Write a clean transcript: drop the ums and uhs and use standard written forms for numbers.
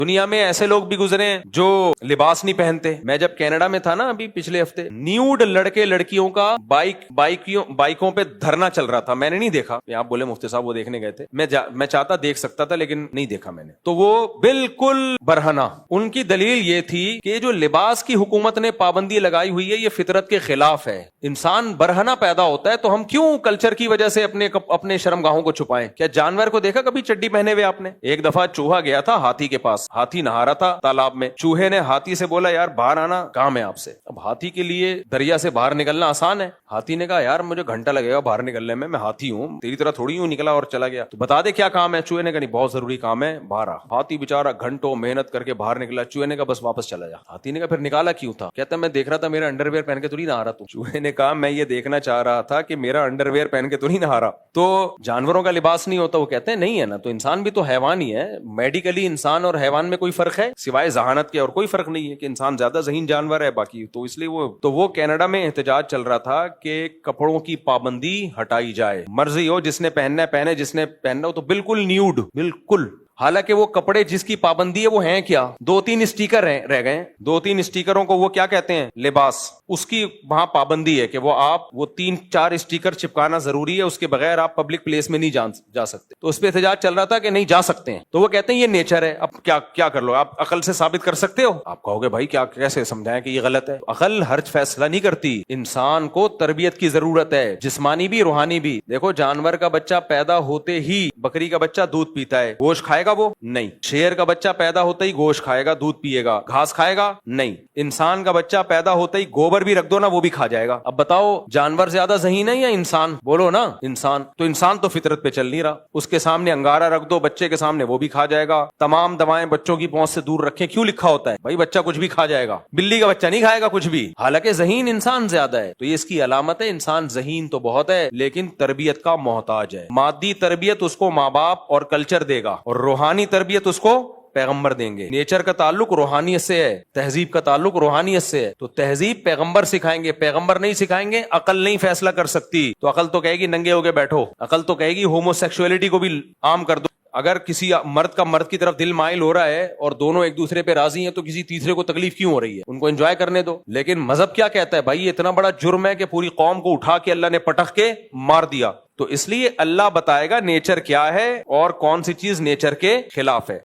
دنیا میں ایسے لوگ بھی گزرے ہیں جو لباس نہیں پہنتے. میں جب کینیڈا میں تھا نا ابھی پچھلے ہفتے, نیوڈ لڑکے لڑکیوں کا بائکوں پہ دھرنا چل رہا تھا. میں نے نہیں دیکھا, آپ بولے مفتی صاحب وہ دیکھنے گئے تھے, میں چاہتا دیکھ سکتا تھا لیکن نہیں دیکھا میں نے. تو وہ بالکل برہنہ, ان کی دلیل یہ تھی کہ جو لباس کی حکومت نے پابندی لگائی ہوئی ہے یہ فطرت کے خلاف ہے. انسان برہنہ پیدا ہوتا ہے تو ہم کیوں کلچر کی وجہ سے اپنے شرمگاہوں کو چھپائیں؟ کیا جانور کو دیکھا کبھی چڈی پہنے ہوئے آپ نے؟ ایک دفعہ چوہا گیا تھا ہاتھی کے پاس, ہاتھی نہا رہا تھا تالاب میں. چوہے نے ہاتھی سے بولا یار باہر آنا, کام ہے آپ سے. اب ہاتھی کے لیے دریا سے باہر نکلنا آسان ہے. ہاتھی نے کہا یار مجھے گھنٹہ لگے گا باہر نکلنے میں ہاتھی ہوں, تیری طرح تھوڑی ہوں نکلا اور چلا گیا. تو بتا دے کیا کام ہے؟ چوہے نے کہا نہیں بہت ضروری کام ہے, باہر آ. ہاتھی بےچارا گھنٹوں محنت کر کے باہر نکلا. چوہے نے کہا بس واپس چلا جا. ہاتھی نے کہا پھر نکالا کیوں تھا؟ کہتا میں دیکھ رہا تھا میرا انڈر ویئر پہن کے تو نہیں نہا رہا تو. چوہے نے کہا میں یہ دیکھنا چاہ رہا تھا کہ میرا انڈر ویئر پہن کے تو نہیں نہا رہا. تو جانوروں کا لباس نہیں ہوتا, وہ کہتے ہیں نہیں ہے نا, تو انسان بھی تو حیوان ہی ہے. میڈیکلی انسان اور حیوان میں کوئی فرق ہے سوائے ذہانت کے؟ اور کوئی فرق نہیں ہے کہ انسان زیادہ ذہین جانور ہے باقی. تو اس لیے وہ کینیڈا میں احتجاج چل رہا تھا کہ کپڑوں کی پابندی ہٹائی جائے. مرضی ہو جس نے پہننا ہے پہنے, جس نے پہننا ہو تو بالکل نیوڈ, بالکل. حالانکہ وہ کپڑے جس کی پابندی ہے وہ ہیں کیا؟ 2-3 اسٹیکر رہ گئے. 2-3 اسٹیکروں کو وہ کیا کہتے ہیں؟ لباس. اس کی وہاں پابندی ہے کہ وہ 3-4 اسٹیکر چپکانا ضروری ہے, اس کے بغیر آپ پبلک پلیس میں نہیں جا سکتے. تو اس پہ احتجاج چل رہا تھا کہ نہیں جا سکتے ہیں. تو وہ کہتے ہیں یہ نیچر ہے, اب کیا کر لو, آپ عقل سے ثابت کر سکتے ہو؟ آپ کہو گے بھائی کیسے سمجھائیں کہ یہ غلط ہے؟ عقل ہر فیصلہ نہیں کرتی, انسان کو تربیت کی ضرورت ہے, جسمانی بھی روحانی بھی. دیکھو جانور کا بچہ پیدا ہوتے ہی, بکری کا بچہ دودھ پیتا ہے, گوشت کھائے گا وہ نہیں. شیر کا بچہ پیدا ہوتا ہی گوشت کھائے گا, دودھ پیے گا, گھاس کھائے گا نہیں. انسان کا بچہ پیدا ہوتا ہی گوبر بھی رکھ دو نا وہ بھی کھا جائے گا. اب بتاؤ جانور زیادہ ذہین ہے یا انسان؟ بولو نا. انسان تو فطرت پہ چل نہیں رہا. اس کے سامنے انگارہ رکھ دو بچے کے سامنے وہ بھی کھا جائے گا. تمام دوائیں بچوں کی پہنچ سے دور رکھیں, کیوں لکھا ہوتا ہے بھائی بچہ کچھ بھی کھا جائے گا, بلی کا بچہ نہیں کھائے گا کچھ بھی, حالانکہ ذہین انسان زیادہ ہے. تو یہ اس کی علامت ہے, انسان ذہین تو بہت ہے لیکن تربیت کا محتاج ہے. مادی تربیت اس کو ماں باپ اور کلچر دے گا, اور روحانی تربیت اس کو پیغمبر دیں گے. نیچر کا تعلق روحانیت سے ہے, تہذیب کا تعلق روحانیت سے ہے. تو تہذیب پیغمبر سکھائیں گے, پیغمبر نہیں سکھائیں گے. عقل نہیں فیصلہ کر سکتی, تو عقل تو کہے گی ننگے ہو کے بیٹھو. عقل تو کہے گی ہومو سیکسولیٹی کو بھی عام کر دو. اگر کسی مرد کی طرف دل مائل ہو رہا ہے اور دونوں ایک دوسرے پہ راضی ہیں تو کسی تیسرے کو تکلیف کیوں ہو رہی ہے؟ ان کو انجوائے کرنے دو. لیکن مذہب کیا کہتا ہے؟ بھائی یہ اتنا بڑا جرم ہے کہ پوری قوم کو اٹھا کے اللہ نے پٹخ کے مار دیا. تو اس لیے اللہ بتائے گا نیچر کیا ہے اور کون سی چیز نیچر کے خلاف ہے.